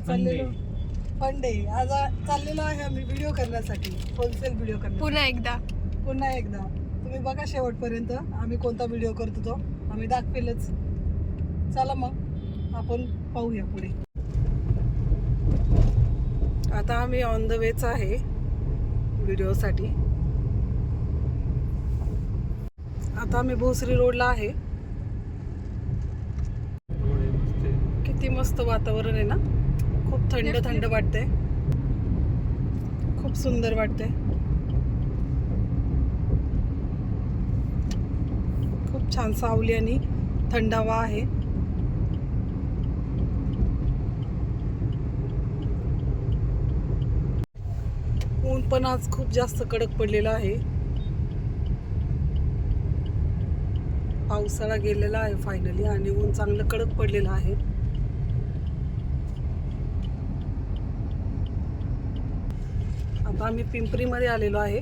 आम्ही चाललेलो fun day. आज चाललेलो आहे आम्ही व्हिडिओ करण्यासाठी, होलसेल व्हिडिओ करण्यासाठी. पुन्हा एकदा तुम्ही बघा शेवटपर्यंत आम्ही कोणता व्हिडिओ करतो तो आम्ही दाखवेलच. चला मग आपण पाहूया पुढे. आता आम्ही ऑन द वेच आहे व्हिडिओसाठी. आता आम्ही भोसरी रोडला आहे. किती मस्त वातावरण आहे ना, खूप थंड थंड वाटतंय, खूप सुंदर वाटतंय, खूप छान सावली आणि थंडावा आहे. ऊन पण आज खूप जास्त कडक पडलेला आहे. पावसाळा गेलेला आहे फायनली आणि ऊन चांगलं कडक पडलेलं आहे. आता आम्ही पिंपरीमध्ये आलेलो आहे.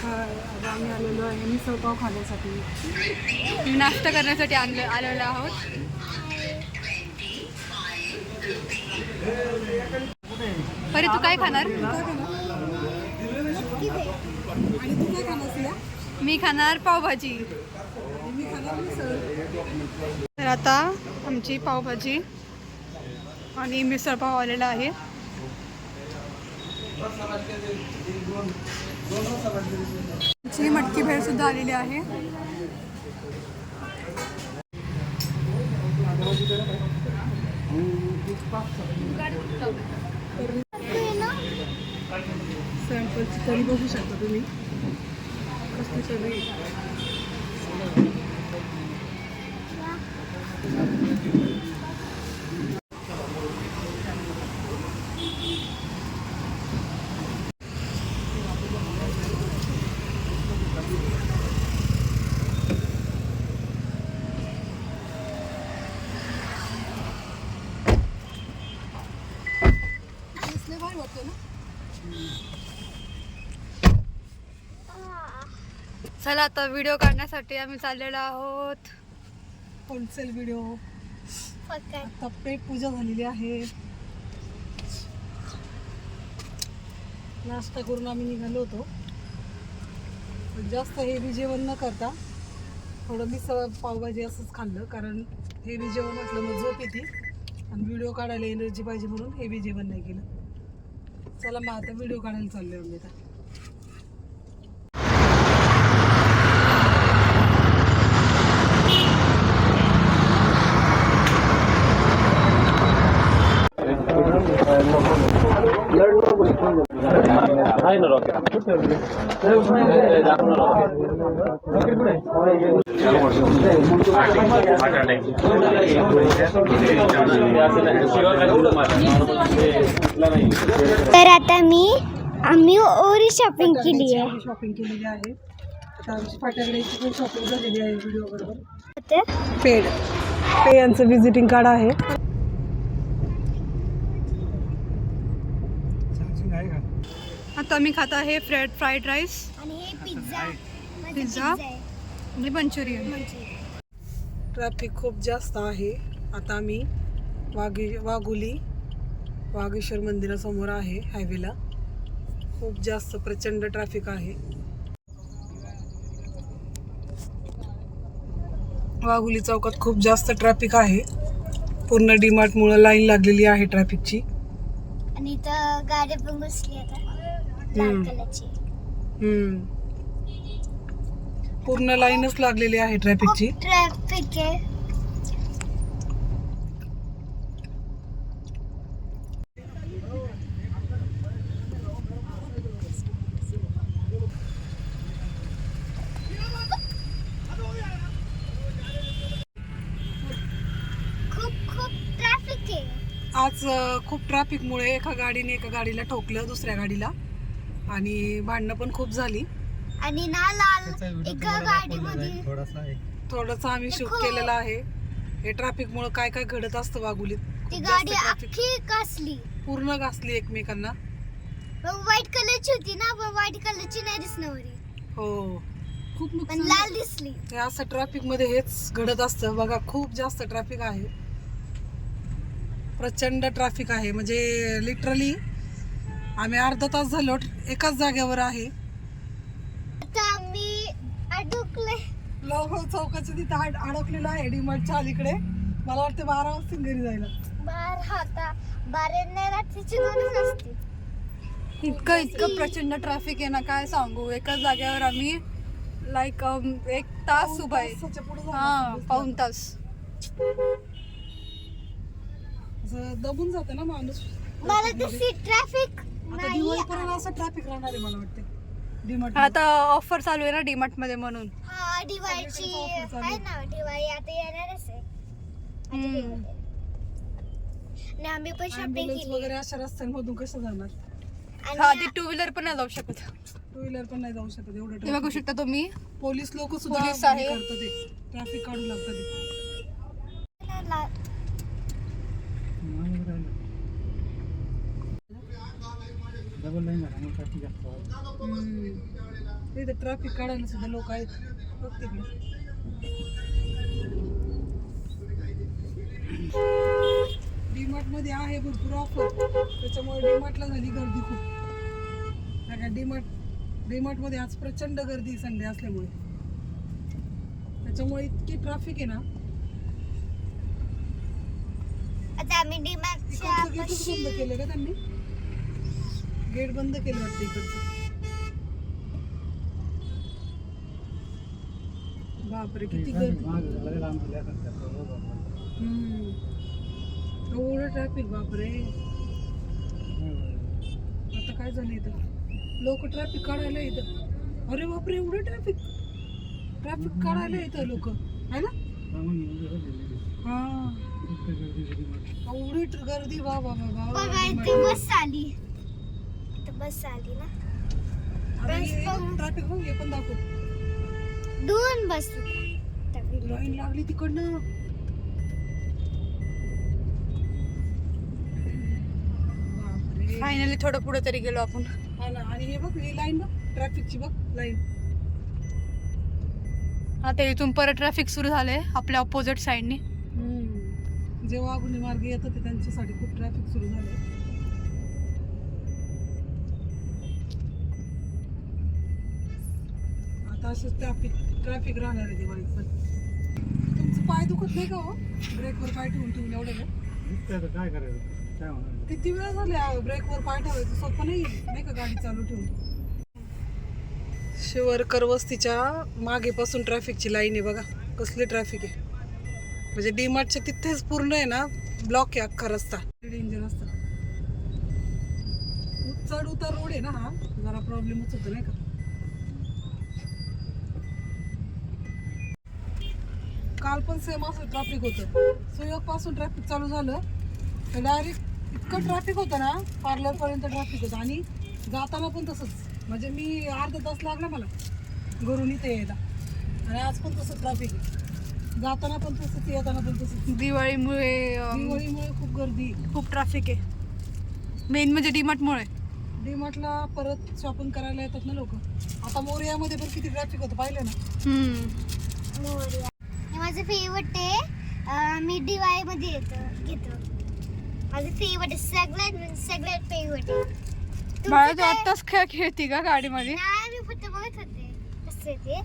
आता आम्ही आलेलो आहे मिसळपाव खाण्यासाठी, नाश्ता करण्यासाठी आलेलो आहोत. अरे तू काय खाणार? आणि तू काय खाणार? मी खाणार पावभाजी. मी खाणार मिसळ. तर आता आमची पावभाजी आणि मिसळपाव आलेला आहे. आमची मटकी भेळ सुद्धा आलेली आहे. सॅम्पलची तरी बघू शकता तुम्ही कसली तरी. चला आता व्हिडिओ काढण्यासाठी आम्ही चाललेलो आहोत होलसेल व्हिडिओ. आता पेट पूजा झालेली आहे. नाश्ता करून आम्ही निघालो होतो. जास्त हेवी जेवण न करता थोडं मिसळ पावभाजी असंच खाल्लं, कारण हेवी जेवण म्हटलं मग झोप येते आणि व्हिडिओ काढायला एनर्जी पाहिजे म्हणून हेवी जेवण नाही केलं. चला मग आता व्हिडिओ काढायला चाललोय आम्ही. आता तर आता आम्ही ओरी शॉपिंग केली आहे. शॉपिंग केलेली आहे. आता आमची फाट्याकडेची पण शॉपिंग झालेली आहे व्हिडिओ बरोबर. पे यांचं विजिटिंग कार्ड आहे. आता मी खात आहे फ्राईड राईस आणि हे पिझ्झा आणि मंचुरियन. ट्रॅफिक खूप जास्त आहे. आता आम्ही वाघोली वाघेश्वर मंदिरासमोर आहे हायवेला. खूप जास्त प्रचंड ट्रॅफिक आहे. वाघोली चौकात खूप जास्त ट्रॅफिक आहे. पूर्ण डीमार्टमुळे लाईन लागलेली आहे ट्रॅफिकची. आणि इथं गाडी पण बसली आता लाल कलरची. पूर्ण लाईनच लागलेली आहे ट्रॅफिकची. ट्रॅफिक आहे. खूप ट्रॅफिक आहे आज. खूप ट्रॅफिकमुळे एका गाडीला ठोकलं दुसऱ्या गाडीला आणि भांडणं पण खूप झाली. आणि ना लाल एका गाडीमध्ये थोडंसं आम्ही शूट केलेलं आहे. हे ट्रॅफिकमुळे काय काय घडत असतं वाघोलीत. ती गाडी अख्खी कसली पूर्ण घासली एकमेकांना. व्हाईट कलरची होती ना, पण व्हाईट कलरची नाही दिसणार. हो, खूप पण नुकसान लाल दिसली. हे असं ट्रॅफिक मध्ये हेच घडत असतं बघा. खूप जास्त ट्रॅफिक आहे, प्रचंड ट्रॅफिक आहे. म्हणजे लिटरली आम्ही अर्धा तास झालो एकाच जागेवर आहे. आता आम्ही अडकले. लोह चौकाच्या तिथं अडकलेलो आहे डीमार्टच्या अलीकडे. मला वाटतं 12 वाजता घरी जायला. आता 12 रात्रीची 2 असते. इतकं प्रचंड ट्रॅफिक आहे ना, काय सांगू. एकाच जागेवर आम्ही लाईक 1 तास उभा आहे. तासाच्या पुढे झालं हा, असेल. पाऊण तास. असं दमून जातं ना माणूस. मला तशी ट्रॅफिक आता नाही. दिवाळीपर्यंत असं ट्रॅफिक राहणार आहे मला वाटते डीमार्ट. आता ऑफर चालू आहे ना डीमार्ट मध्ये म्हणून. हा, दिवाळीची सगळीकडेच offer चालू आहे आहे. ना. दिवाळी आता येणारच आहे. आता हम्म. दिवाळी. आणि आम्ही पण शॉपिंग ॲम्ब्युलन्स केली. वगैरे अशा रस्त्यांमधून कसं जाणार? हा, आणि ती 2 व्हीलर पण नाही जाऊ शकत. टू व्हीलर पण नाही जाऊ शकत एवढं ते traffic. बघू शकता तुम्ही. पोलीस लोक सुद्धा पोलीस हे आहे. करतात, ते ट्रॅफिक काढू लागतात ते. ला- तिथे ट्रॅफिक काढायला सुद्धा लोक आहेत बघ तिकडे. डीमार्ट मध्ये आहे भरपूर ऑफर, त्याच्यामुळे डीमार्टला झाली गर्दी खूप. डीमार्ट मध्ये आज प्रचंड गर्दी संडे असल्यामुळे, त्याच्यामुळे इतकी ट्रॅफिक आहे ना. आता आम्ही डीमार्टच्या इकडचं गेटच बंद केलं का त्यांनी? गेट बंद केलं वाटतं इकडचं. बापरे किती गर्दी. एवढं ट्रॅफिक बापरे. आता काय झालं इथं, लोक ट्रॅफिक काढायला येतं. अरे बापरे एवढं ट्रॅफिक काढायला येतं लोक आहे ना. हा एवढी गर्दी. वा वा वा वा. बघा इथे बस आली. इथे बस आली ना. ट्रॅफिक मग हे पण दाखव. 2 बस लाईन लागली तिकडनं. बापरे. फायनली थोडं पुढे तरी गेलो आपण. हा ना. आणि हे बघ ही लाईन बघ, ट्रॅफिकची बघ लाईन. आता इथून परत ट्रॅफिक सुरू झालंय आपल्या ऑपोजिट साईडने. जे वाघुणी मार्ग येतात ते त्यांच्यासाठी खूप ट्रॅफिक सुरू झालंय. आता असं ट्रॅफिक राहणार आहे दिवाळीत पण. तुमचं पाय दुखत नाही का हो ब्रेकवर पाय ठेवून एवढं काय करायचं, काय होणार? किती वेळ झाले ब्रेकवर पाय ठेवायचं सोपं नाही का गाडी चालू ठेवून. शिवरकर वस्तीच्या मागेपासून ट्रॅफिकची लाईन आहे बघा, कसली ट्रॅफिक आहे. म्हणजे डीमार्टच्या तिथेच पूर्ण आहे ना ब्लॉक आहे अख्खा रस्ता. डेंजर असतं. चढ उतार रोड आहे ना हा, जरा प्रॉब्लेमच होतो नाही का. काल पण सेम असं ट्रॅफिक होतं. सुयोग पासून ट्रॅफिक चालू झालं तर डायरेक्ट इतकं ट्रॅफिक होतं ना, पार्लर पर्यंत ट्रॅफिक होतं. आणि जाताना पण तसंच, म्हणजे मी अर्धा तास लागला मला घरून इथे यायला. आणि आज पण तसं ट्रॅफिक आहे, जाताना पण तसंच येताना पण तसंच. दिवाळीमुळे दिवाळीमुळे खूप गर्दी, खूप ट्रॅफिक आहे. मेन म्हणजे डीमार्टमुळे. डीमार्टला परत शॉपिंग करायला येतात ना लोक. आता मोरयामध्ये पण किती ट्रॅफिक होतं पाहिलं ना. मोरया हे माझं फेवरेट आहे. मी दिवाळीमध्ये घेतो. माझं फेवरेट सगळ्यात फेवरेट आहे. बाळा तू आत्ताच खेळ खेळती का गाडीमध्ये? नाही, मी फक्त बघत होते कसं ते.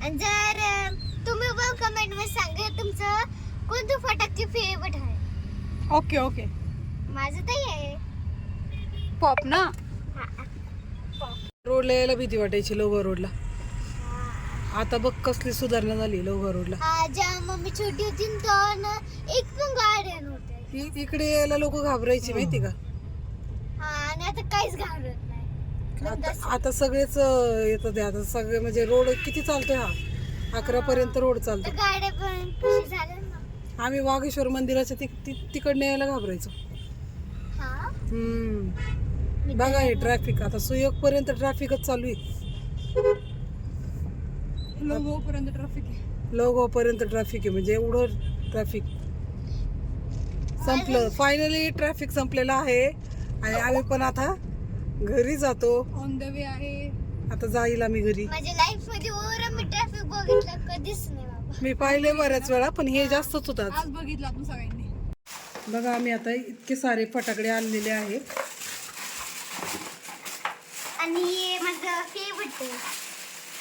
आणि जर तुम्ही पण कमेंट मध्ये सांगा तुमचं कोणतं फटाके फेवरेट आहे. Okay okay. माझं तर हे आहे. पॉप ना. रोडला यायला भीती वाटायची लोगा रोडला. आता बघ कसली सुधारणा झाली लोगा रोडला. जेव्हा मम्मी छोटी होती ना एक पण गाड्या नव्हत्या. इकडे यायला लोक घाबरायचे माहिती का. आणि आता काहीच घाबरत नाही. आता सगळेच येतात. आता सगळे म्हणजे रोड किती चालतोय हा, 11 पर्यंत रोड चालतो. गाड्या पण कशी झाल्या ना. आम्ही वाघेश्वर मंदिराच्या तिकडनं यायला घाबरायचो. हा बघा हे ट्रॅफिक आता सुयोग पर्यंत ट्रॅफिकच चालू आहे. लोगो पर्यंत ट्रॅफिक आहे. लोगो पर्यंत ट्रॅफिक आहे. म्हणजे एवढं ट्रॅफिक संपलं. फायनली ट्रॅफिक संपलेलं आहे आणि आम्ही पण आता घरी जातो. ऑन द वे आहे. आता जाईल आम्ही घरी. माझ्या लाईफ मध्ये ओव्हर मी ट्रॅफिक बघितलं कधीच नाही बाबा. मी पाहिले बऱ्याच वेळा पण हे जास्तच होतात. आज बघितलं आपण सगळ्यांनी. बघा आम्ही आता इतके सारे फटाकडे आणलेले आहेत. आणि हे माझं फेवरेट आहे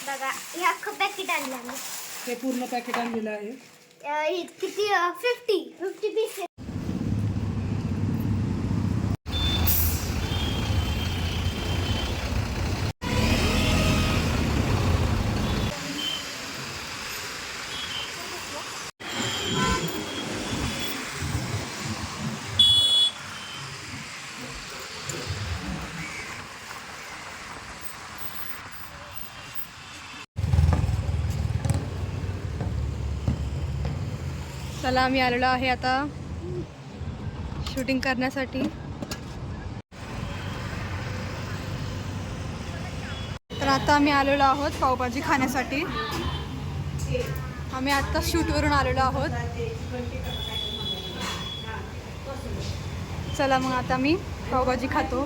बघा. हे अख्खं पॅकेट आणलं मी. हे पूर्ण पॅकेट आणलेलं आहे. हे किती 50 पीस. चला आम्ही आलेलो आहे आता शूटिंग करण्यासाठी. तर आता आम्ही आलेलो आहोत पावभाजी खाण्यासाठी. आम्ही आत्ता शूटवरून आलेलो आहोत. चला मग आता मी पावभाजी खातो.